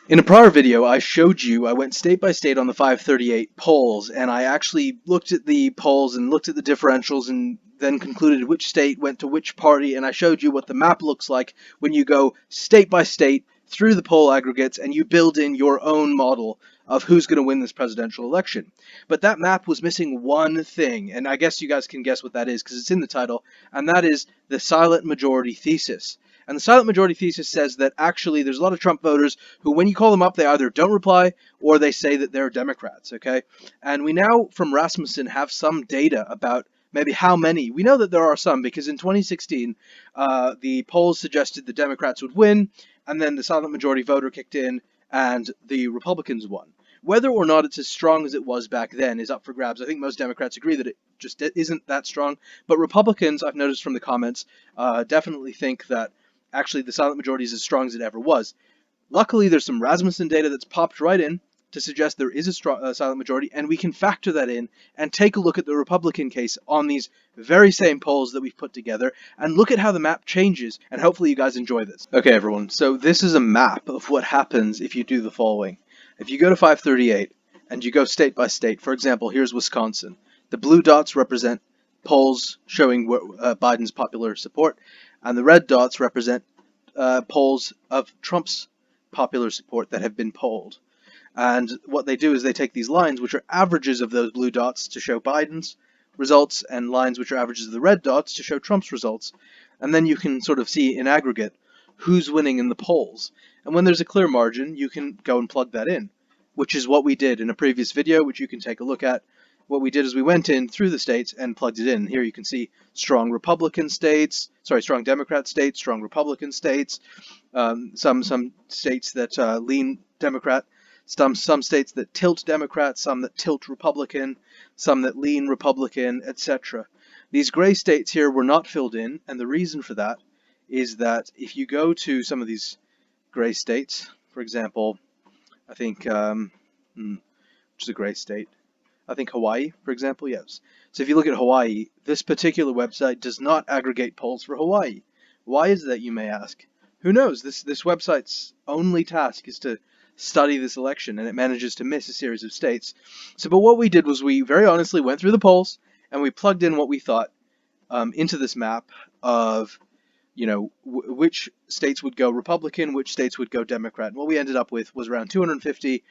In a prior video, I showed you I went state by state on the 538 polls, and I actually looked at the polls and looked at the differentials and then concluded which state went to which party, and I showed you what the map looks like when you go state by state through the poll aggregates and you build in your own model of who's going to win this presidential election. But that map was missing one thing, and I guess you guys can guess what that is because it's in the title, and that is the silent majority thesis. And the silent majority thesis says that actually there's a lot of Trump voters who, when you call them up, they either don't reply or they say that they're Democrats, okay? And we now, from Rasmussen, have some data about maybe how many. We know that there are some because in 2016, the polls suggested the Democrats would win, and then the silent majority voter kicked in and the Republicans won. Whether or not it's as strong as it was back then is up for grabs. I think most Democrats agree that it just isn't that strong. But Republicans, I've noticed from the comments, definitely think that actually the silent majority is as strong as it ever was. Luckily, there's some Rasmussen data that's popped right in to suggest there is a strong silent majority, and we can factor that in and take a look at the Republican case on these very same polls that we've put together and look at how the map changes, and hopefully you guys enjoy this. Okay, everyone, so this is a map of what happens if you do the following. If you go to 538 and you go state by state, for example, here's Wisconsin. The blue dots represent polls showing Biden's popular support, and the red dots represent polls of Trump's popular support that have been polled. And what they do is they take these lines, which are averages of those blue dots to show Biden's results, and lines which are averages of the red dots to show Trump's results. And then you can sort of see in aggregate who's winning in the polls. And when there's a clear margin, you can go and plug that in, which is what we did in a previous video, which you can take a look at. What we did is we went in through the states and plugged it in. Here you can see strong Republican states, strong Democrat states, strong Republican states, some states that lean Democrat, some states that tilt Democrat, some that tilt Republican, some that lean Republican, etc. These gray states here were not filled in, and the reason for that is that if you go to some of these gray states, for example, I think, which is a gray state, I think Hawaii, for example, yes. So if you look at Hawaii, this particular website does not aggregate polls for Hawaii. Why is that, you may ask? Who knows? This website's only task is to study this election, and it manages to miss a series of states. But what we did was we very honestly went through the polls, and we plugged in what we thought into this map of, which states would go Republican, which states would go Democrat. And what we ended up with was around 250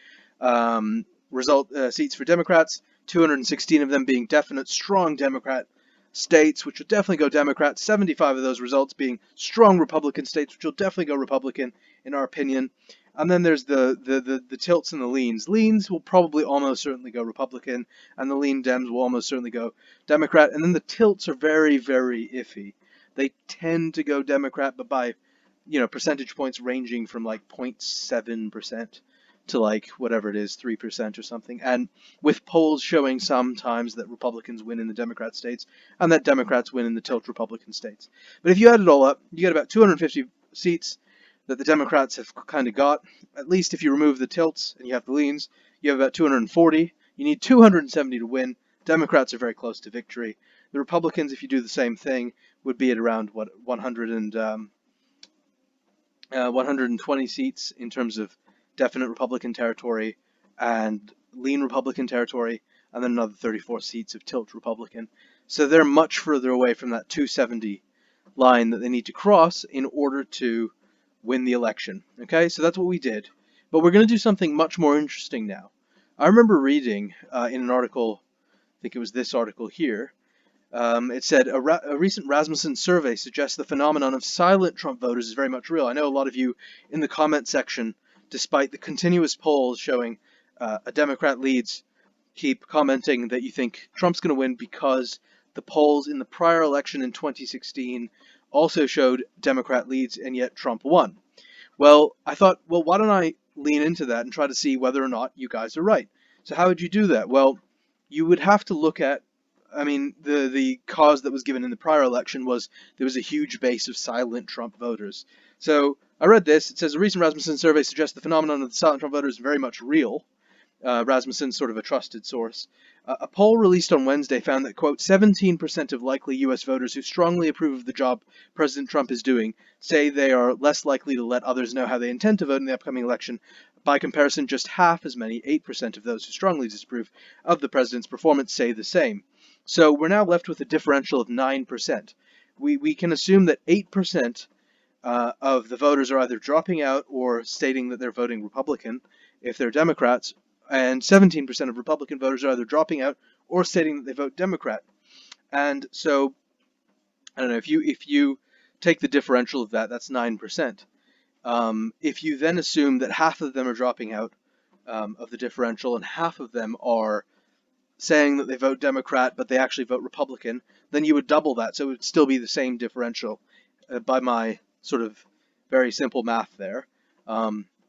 seats for Democrats, 216 of them being definite strong Democrat states, which will definitely go Democrat, 75 of those results being strong Republican states, which will definitely go Republican, in our opinion. And then there's the tilts and the leans. Leans will probably almost certainly go Republican, and the lean Dems will almost certainly go Democrat. And then the tilts are very, very iffy. They tend to go Democrat, but by, percentage points ranging from like 0.7% to like whatever it is, 3% or something. And with polls showing sometimes that Republicans win in the Democrat states and that Democrats win in the tilt Republican states. But if you add it all up, you get about 250 seats that the Democrats have kind of got. At least if you remove the tilts and you have the leans, you have about 240. You need 270 to win. Democrats are very close to victory. The Republicans, if you do the same thing, would be at around 120 seats in terms of definite Republican territory and lean Republican territory, and then another 34 seats of tilt Republican. So they're much further away from that 270 line that they need to cross in order to win the election. Okay, so that's what we did. But we're going to do something much more interesting now. I remember reading in an article, I think it was this article here, it said, a recent Rasmussen survey suggests the phenomenon of silent Trump voters is very much real. I know a lot of you in the comment section, despite the continuous polls showing a Democrat leads, keep commenting that you think Trump's going to win because the polls in the prior election in 2016 also showed Democrat leads, and yet Trump won. Well, I thought, why don't I lean into that and try to see whether or not you guys are right. So how would you do that? Well, you would have to look at, the cause that was given in the prior election was there was a huge base of silent Trump voters. So I read this. It says, a recent Rasmussen survey suggests the phenomenon of the silent Trump voters is very much real. Rasmussen, sort of a trusted source. A poll released on Wednesday found that, quote, 17% of likely U.S. voters who strongly approve of the job President Trump is doing say they are less likely to let others know how they intend to vote in the upcoming election. By comparison, just half as many, 8% of those who strongly disapprove of the president's performance say the same. So we're now left with a differential of 9%. We can assume that 8% of the voters are either dropping out or stating that they're voting Republican if they're Democrats, and 17% of Republican voters are either dropping out or stating that they vote Democrat. And so, I don't know, if you take the differential of that, that's 9%. If you then assume that half of them are dropping out of the differential and half of them are saying that they vote Democrat but they actually vote Republican, then you would double that, so it would still be the same differential by my sort of very simple math there.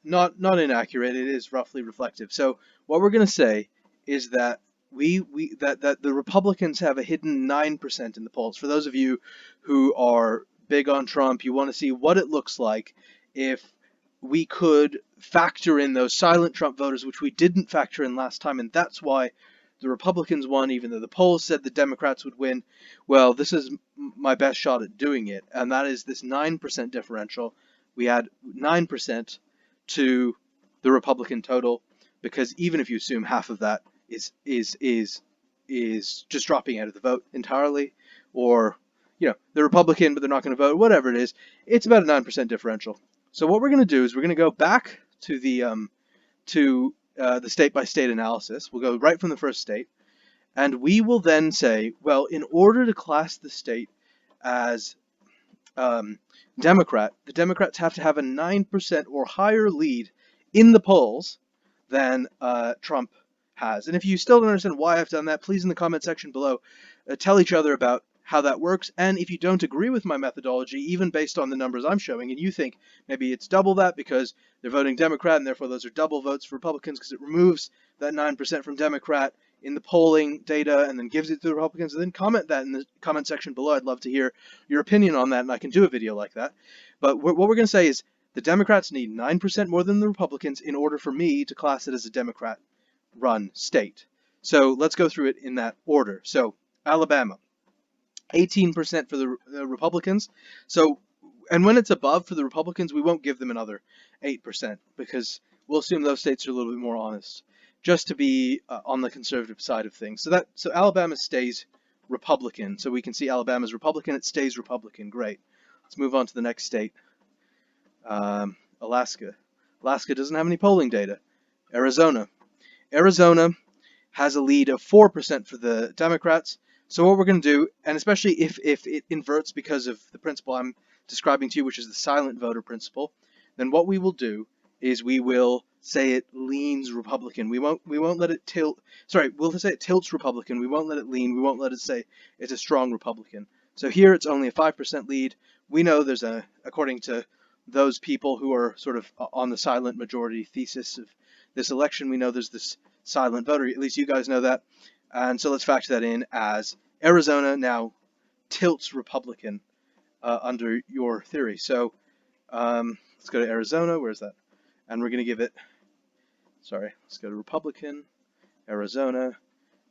Not inaccurate, it is roughly reflective. So what we're going to say is that that the Republicans have a hidden 9% in the polls. For those of you who are big on Trump, you want to see what it looks like if we could factor in those silent Trump voters, which we didn't factor in last time, and that's why the Republicans won, even though the polls said the Democrats would win. Well, this is my best shot at doing it, and that is this 9% differential. We add 9% to the Republican total, because even if you assume half of that is just dropping out of the vote entirely, or they're Republican but they're not going to vote, whatever it is, it's about a 9% differential. So what we're going to do is we're going to go back to the state-by-state analysis. We'll go right from the first state, and we will then say, well, in order to class the state as Democrat, the Democrats have to have a 9% or higher lead in the polls than Trump has. And if you still don't understand why I've done that, please in the comment section below tell each other about how that works. And if you don't agree with my methodology, even based on the numbers I'm showing, and you think maybe it's double that because they're voting Democrat and therefore those are double votes for Republicans because it removes that 9% from Democrat in the polling data and then gives it to the Republicans, and then comment that in the comment section below. I'd love to hear your opinion on that, and I can do a video like that. But what we're going to say is the Democrats need 9% more than the Republicans in order for me to class it as a Democrat-run state. So let's go through it in that order. So Alabama, 18% for the Republicans. So, and when it's above for the Republicans, we won't give them another 8% because we'll assume those states are a little bit more honest, just to be on the conservative side of things. So Alabama stays Republican. So we can see Alabama's Republican. It stays Republican. Great. Let's move on to the next state. Alaska. Alaska doesn't have any polling data. Arizona. Arizona has a lead of 4% for the Democrats. So what we're going to do, and especially if it inverts because of the principle I'm describing to you, which is the silent voter principle, then what we will do is we will say it leans Republican. We won't let it tilt. Sorry, we'll say it tilts Republican. We won't let it lean. We won't let it say it's a strong Republican. So here it's only a 5% lead. We know there's according to those people who are sort of on the silent majority thesis of this election, we know there's this silent voter. At least you guys know that. And so let's factor that in as Arizona now tilts Republican under your theory. So let's go to Arizona. Where's that? And we're going to give it, let's go to Republican, Arizona,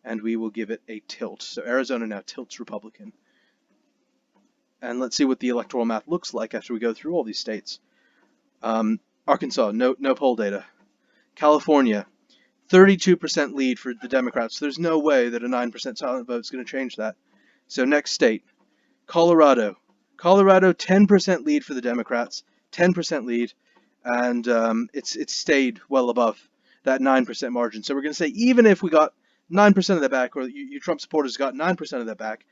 and we will give it a tilt. So Arizona now tilts Republican. And let's see what the electoral math looks like after we go through all these states. Arkansas, no poll data. California, 32% lead for the Democrats. There's no way that a 9% silent vote is going to change that. So next state, Colorado. Colorado, 10% lead for the Democrats, 10% lead, and it's stayed well above that 9% margin. So we're going to say even if we got 9% of that back, or you Trump supporters got 9% of that back,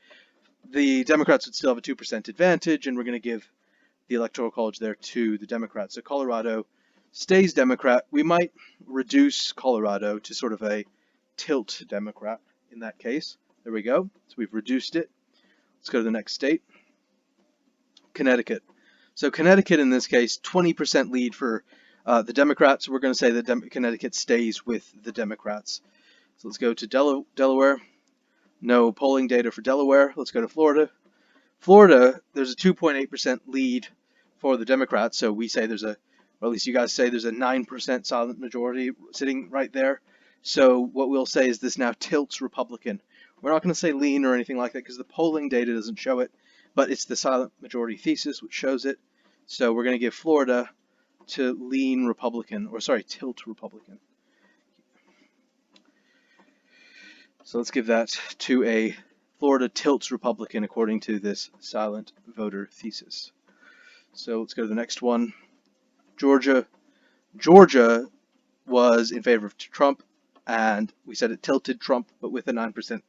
the Democrats would still have a 2% advantage, and we're going to give the Electoral College there to the Democrats. So Colorado stays Democrat. We might reduce Colorado to sort of a tilt Democrat in that case. There we go. So we've reduced it. Let's go to the next state. Connecticut. So Connecticut in this case, 20% lead for the Democrats. We're going to say that Connecticut stays with the Democrats. So let's go to Delaware. No polling data for Delaware. Let's go to Florida. Florida, there's a 2.8% lead for the Democrats. So we say or at least you guys say there's a 9% silent majority sitting right there. So what we'll say is this now tilts Republican. We're not going to say lean or anything like that because the polling data doesn't show it, but it's the silent majority thesis which shows it. So we're going to give Florida to lean Republican, or sorry, tilt Republican. So let's give that to a Florida tilts Republican according to this silent voter thesis. So let's go to the next one. Georgia. Georgia was in favor of Trump, and we said it tilted Trump, but with a 9%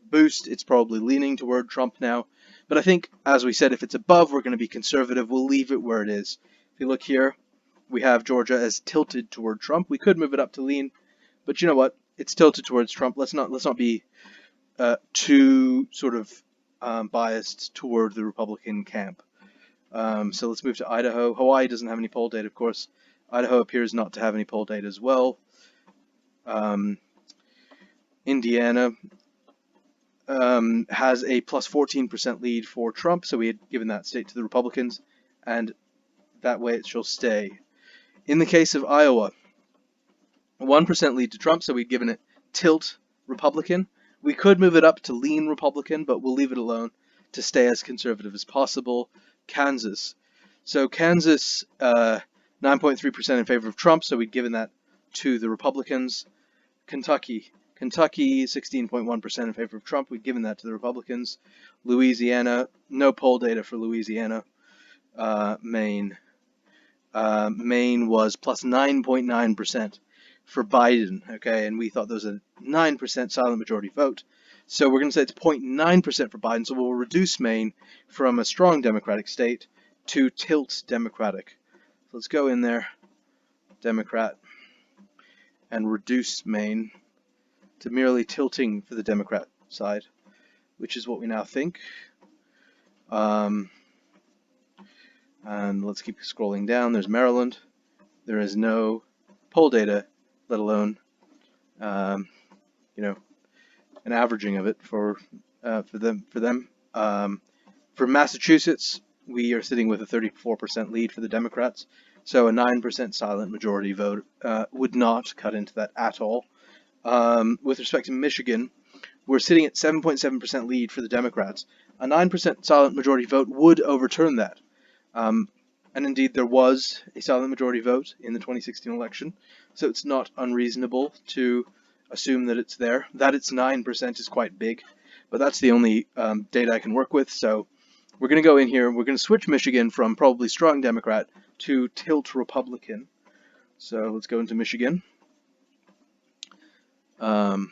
boost, it's probably leaning toward Trump now. But I think, as we said, if it's above, we're going to be conservative. We'll leave it where it is. If you look here, we have Georgia as tilted toward Trump. We could move it up to lean, but you know what? It's tilted towards Trump. Let's not be too sort of biased toward the Republican camp. So let's move to Idaho. Hawaii doesn't have any poll data, of course. Idaho appears not to have any poll data as well. Indiana has a plus 14% lead for Trump, so we had given that state to the Republicans, and that way it shall stay. In the case of Iowa, 1% lead to Trump, so we'd given it tilt Republican. We could move it up to lean Republican, but we'll leave it alone to stay as conservative as possible. Kansas. So Kansas, 9.3% in favor of Trump, so we'd given that to the Republicans. Kentucky, 16.1% in favor of Trump, we'd given that to the Republicans. Louisiana, no poll data for Louisiana. Maine was plus 9.9% for Biden, okay, and we thought there was a 9% silent majority vote. So we're going to say it's 0.9% for Biden, so we'll reduce Maine from a strong Democratic state to tilt Democratic. So let's go in there, Democrat, and reduce Maine to merely tilting for the Democrat side, which is what we now think. And let's keep scrolling down. There's Maryland. There is no poll data, let alone, an averaging of it for them. For Massachusetts, we are sitting with a 34% lead for the Democrats, so a 9% silent majority vote would not cut into that at all. With respect to Michigan, we're sitting at 7.7% lead for the Democrats. A 9% silent majority vote would overturn that. And indeed, there was a silent majority vote in the 2016 election, so it's not unreasonable to assume that it's there. That it's 9% is quite big, but that's the only data I can work with. So we're going to go in here, we're going to switch Michigan from probably strong Democrat to tilt Republican. So let's go into Michigan. And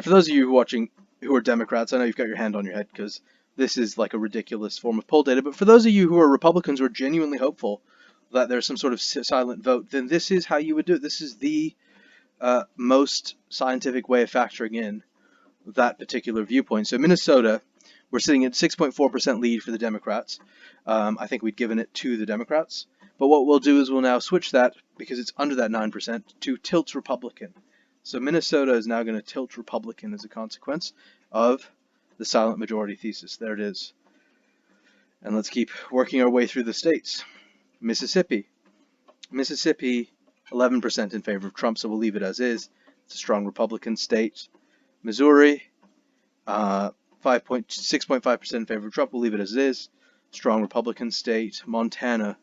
for those of you watching who are Democrats, I know you've got your hand on your head because this is like a ridiculous form of poll data, but for those of you who are Republicans who are genuinely hopeful that there's some sort of silent vote, then this is how you would do it. This is the most scientific way of factoring in that particular viewpoint. So Minnesota, we're sitting at 6.4% lead for the Democrats. I think we'd given it to the Democrats. But what we'll do is we'll now switch that, because it's under that 9%, to tilt Republican. So Minnesota is now going to tilt Republican as a consequence of the silent majority thesis. There it is. And let's keep working our way through the states. Mississippi, 11% in favor of Trump, so we'll leave it as is. It's a strong Republican state. Missouri, 6.5% in favor of Trump, we'll leave it as it is. Strong Republican state. Montana,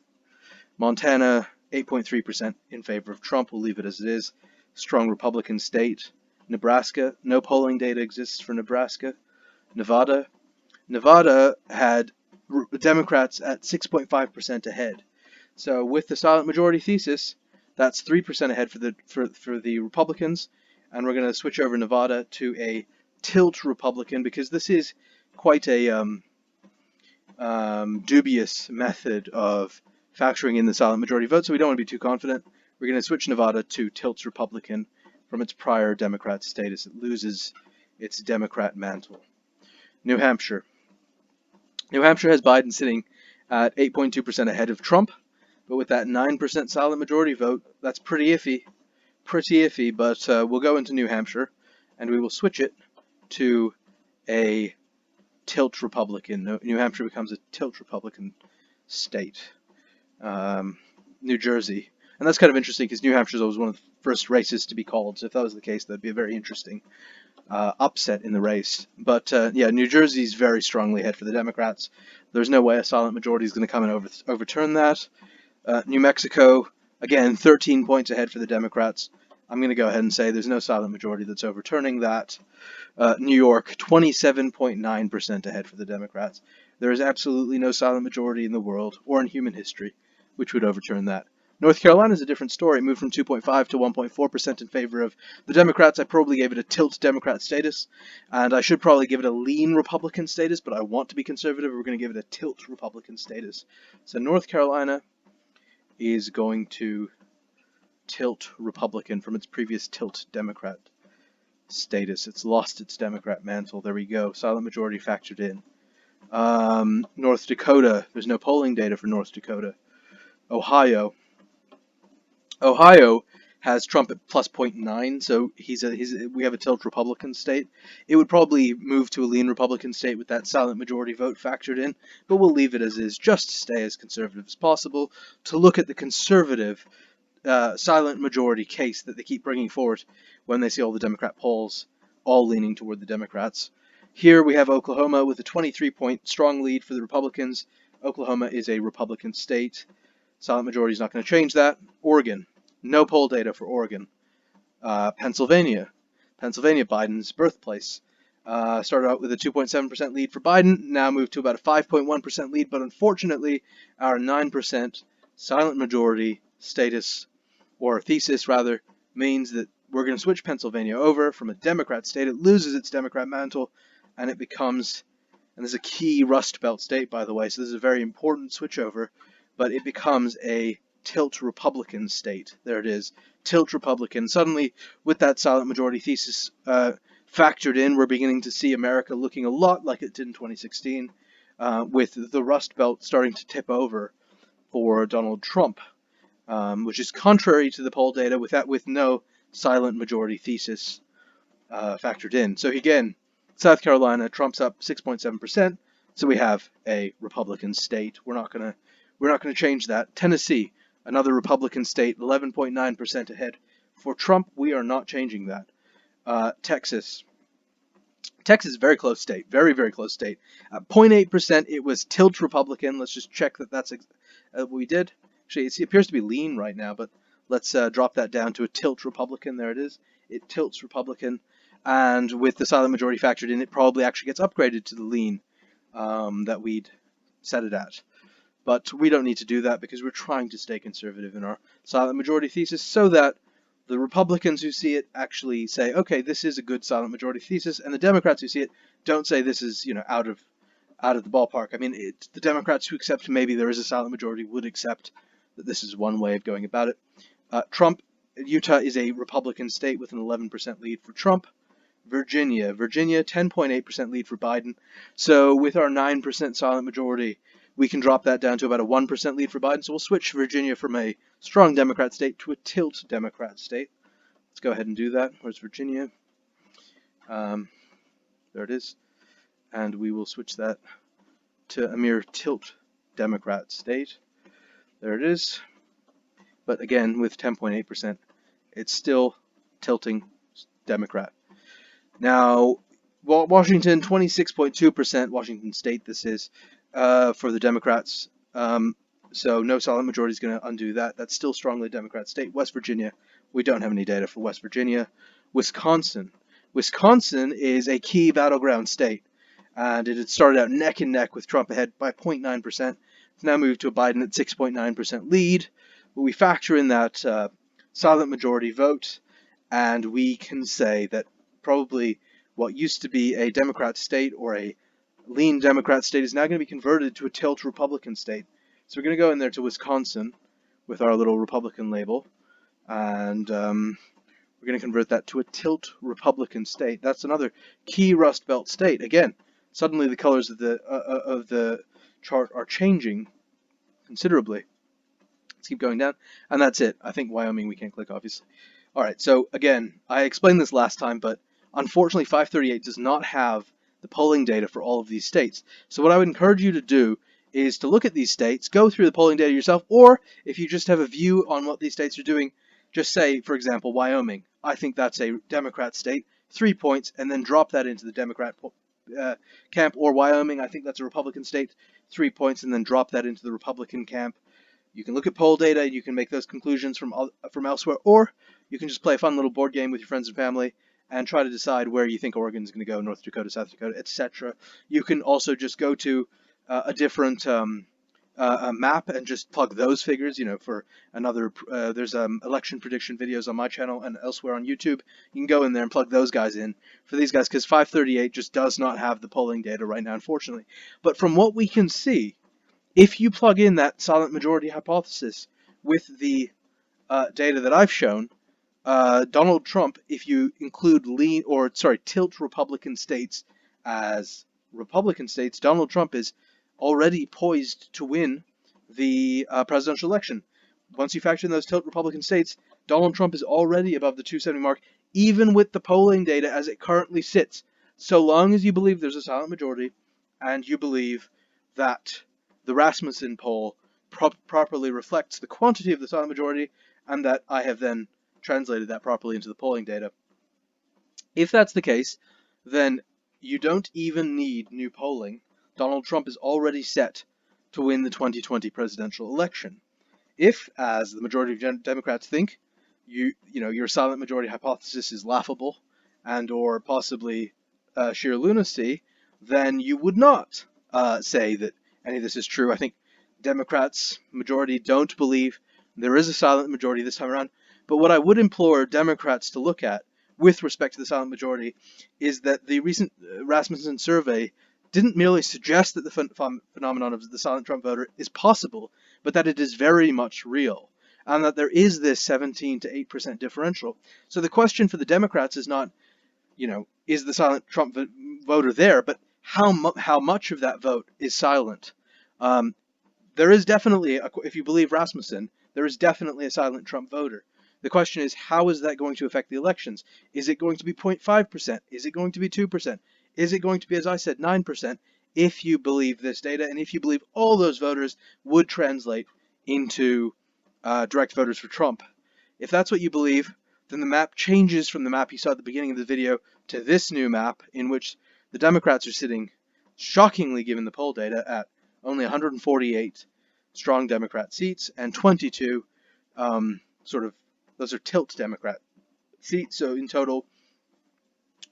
8.3% in favor of Trump, we'll leave it as it is. Strong Republican state. Nebraska, no polling data exists for Nebraska. Nevada had Democrats at 6.5% ahead. So with the silent majority thesis, that's 3% ahead for the Republicans, and we're going to switch over Nevada to a tilt Republican, because this is quite a dubious method of factoring in the silent majority vote, so we don't want to be too confident. We're going to switch Nevada to tilt Republican from its prior Democrat status. It loses its Democrat mantle. New Hampshire. New Hampshire has Biden sitting at 8.2% ahead of Trump, but with that 9% silent majority vote, that's pretty iffy, but we'll go into New Hampshire, and we will switch it to a tilt Republican. New Hampshire becomes a tilt Republican state. New Jersey. And that's kind of interesting because New Hampshire is always one of the first races to be called. So if that was the case, that'd be a very interesting upset in the race. But yeah, New Jersey's very strongly ahead for the Democrats. There's no way a silent majority is going to come and overturn that. New Mexico, again, 13 points ahead for the Democrats. I'm going to go ahead and say there's no silent majority that's overturning that. New York, 27.9% ahead for the Democrats. There is absolutely no silent majority in the world or in human history which would overturn that. North Carolina is a different story. It moved from 2.5 to 1.4% in favor of the Democrats. I probably gave it a tilt Democrat status, and I should probably give it a lean Republican status, but I want to be conservative. We're going to give it a tilt Republican status. So North Carolina is going to tilt Republican from its previous tilt Democrat status. It's lost its Democrat mantle. There we go. Silent majority factored in. North Dakota. There's no polling data for North Dakota. Ohio has Trump at plus 0.9, so we have a tilt Republican state. It would probably move to a lean Republican state with that silent majority vote factored in, but we'll leave it as is just to stay as conservative as possible to look at the conservative silent majority case that they keep bringing forward when they see all the Democrat polls all leaning toward the Democrats. Here we have Oklahoma with a 23-point strong lead for the Republicans. Oklahoma is a Republican state. Silent majority is not going to change that. Oregon, no poll data for Oregon. Pennsylvania, Biden's birthplace, started out with a 2.7% lead for Biden, now moved to about a 5.1% lead, but unfortunately our 9% silent majority status, or thesis rather, means that we're going to switch Pennsylvania over from a Democrat state. It loses its Democrat mantle, and it becomes, and this is a key Rust Belt state, by the way, so this is a very important switchover, but it becomes a tilt Republican state. There it is, tilt Republican. Suddenly, with that silent majority thesis factored in, we're beginning to see America looking a lot like it did in 2016, with the Rust Belt starting to tip over for Donald Trump, which is contrary to the poll data with no silent majority thesis factored in. So again, South Carolina, Trump's up 6.7%, so we have a Republican state. We're not gonna change that. Tennessee, another Republican state, 11.9% ahead. For Trump, we are not changing that. Texas, very close state, very, very close state. 0.8%, it was tilt Republican. Let's just check that that's what we did. Actually, it appears to be lean right now, but let's drop that down to a tilt Republican. There it is. It tilts Republican. And with the silent majority factored in, it probably actually gets upgraded to the lean that we'd set it at. But we don't need to do that because we're trying to stay conservative in our silent majority thesis so that the Republicans who see it actually say, okay, this is a good silent majority thesis, and the Democrats who see it don't say this is, out of the ballpark. I mean, the Democrats who accept maybe there is a silent majority would accept that this is one way of going about it. Utah is a Republican state with an 11% lead for Trump. Virginia, 10.8% lead for Biden. So with our 9% silent majority, we can drop that down to about a 1% lead for Biden. So we'll switch Virginia from a strong Democrat state to a tilt Democrat state. Let's go ahead and do that. Where's Virginia? There it is. And we will switch that to a mere tilt Democrat state. There it is. But again, with 10.8%, it's still tilting Democrat. Now, Washington, 26.2%, Washington State this is, for the Democrats. So no silent majority is going to undo that. That's still strongly Democrat state. West Virginia, we don't have any data for West Virginia. Wisconsin is a key battleground state. And it had started out neck and neck with Trump ahead by 0.9%. It's now moved to a Biden at 6.9% lead. But we factor in that silent majority vote, and we can say that probably what used to be a Democrat state or a lean Democrat state is now going to be converted to a tilt Republican state. So we're going to go in there to Wisconsin with our little Republican label, and we're going to convert that to a tilt Republican state. That's another key Rust Belt state. Again, suddenly the colors of the chart are changing considerably. Let's keep going down, and that's it. I think Wyoming we can't click, obviously. All right, so again, I explained this last time, but unfortunately 538 does not have the polling data for all of these states. So what I would encourage you to do is to look at these states, go through the polling data yourself, or if you just have a view on what these states are doing, just say, for example, Wyoming. I think that's a Democrat state, 3 points, and then drop that into the Democrat camp. Or Wyoming, I think that's a Republican state, 3 points, and then drop that into the Republican camp. You can look at poll data and you can make those conclusions from elsewhere, or you can just play a fun little board game with your friends and family and try to decide where you think Oregon is going to go, North Dakota, South Dakota, etc. You can also just go to a different a map and just plug those figures. For another, there's election prediction videos on my channel and elsewhere on YouTube. You can go in there and plug those guys in for these guys, because 538 just does not have the polling data right now, unfortunately. But from what we can see, if you plug in that silent majority hypothesis with the data that I've shown, Donald Trump, if you include tilt Republican states as Republican states, Donald Trump is already poised to win the presidential election. Once you factor in those tilt Republican states, Donald Trump is already above the 270 mark, even with the polling data as it currently sits. So long as you believe there's a silent majority, and you believe that the Rasmussen poll properly reflects the quantity of the silent majority, and that I have then translated that properly into the polling data. If that's the case, then you don't even need new polling. Donald Trump is already set to win the 2020 presidential election. If, as the majority of Democrats think, your silent majority hypothesis is laughable and or possibly sheer lunacy, then you would not say that any of this is true. I think Democrats majority don't believe there is a silent majority this time around. But what I would implore Democrats to look at with respect to the silent majority is that the recent Rasmussen survey didn't merely suggest that the phenomenon of the silent Trump voter is possible, but that it is very much real, and that there is this 17 to 8% differential. So the question for the Democrats is not, is the silent Trump voter there, but how much of that vote is silent? There is definitely, if you believe Rasmussen, there is definitely a silent Trump voter. The question is, how is that going to affect the elections? Is it going to be 0.5%? Is it going to be 2%? Is it going to be, as I said, 9%? If you believe this data, and if you believe all those voters would translate into direct voters for Trump. If that's what you believe, then the map changes from the map you saw at the beginning of the video to this new map, in which the Democrats are sitting, shockingly given the poll data, at only 148 strong Democrat seats and 22 those are tilt Democrat seats. So in total,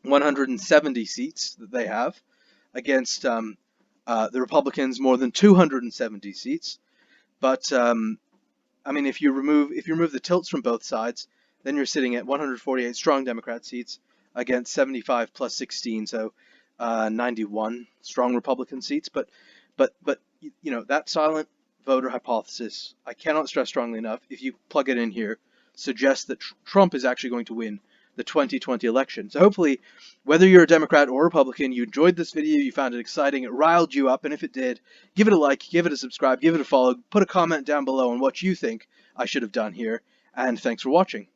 170 seats that they have against the Republicans, more than 270 seats. But if you remove the tilts from both sides, then you're sitting at 148 strong Democrat seats against 75 plus 16, so 91 strong Republican seats. But that silent voter hypothesis, I cannot stress strongly enough, if you plug it in here, suggests that Trump is actually going to win the 2020 election. So hopefully, whether you're a Democrat or Republican, you enjoyed this video, you found it exciting, it riled you up, and if it did, give it a like, give it a subscribe, give it a follow, put a comment down below on what you think I should have done here, and thanks for watching.